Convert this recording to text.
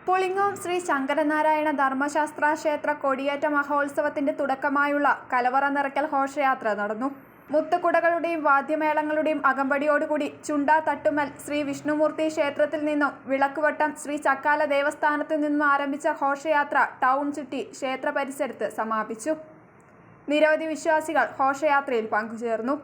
പുളിങ്ങോം ശ്രീ ശങ്കരനാരായണ ധർമ്മശാസ്ത്ര ക്ഷേത്ര കൊടിയേറ്റ മഹോത്സവത്തിന്റെ തുടക്കമായുള്ള കലവറ നിറയ്ക്കൽ ഘോഷയാത്ര നടന്നു. മുത്തുകുടകളുടെയും വാദ്യമേളങ്ങളുടെയും അകമ്പടിയോടുകൂടി ചുണ്ടാ തട്ടുമൽ ശ്രീ വിഷ്ണുമൂർത്തി ക്ഷേത്രത്തിൽ നിന്നും വിളക്കുവട്ടം ശ്രീ ചക്കാല ദേവസ്ഥാനത്തു നിന്നും ആരംഭിച്ച ഘോഷയാത്ര ടൗൺ ചുറ്റി ക്ഷേത്ര പരിസരത്ത് സമാപിച്ചു. നിരവധി വിശ്വാസികൾ ഘോഷയാത്രയിൽ പങ്കുചേർന്നു.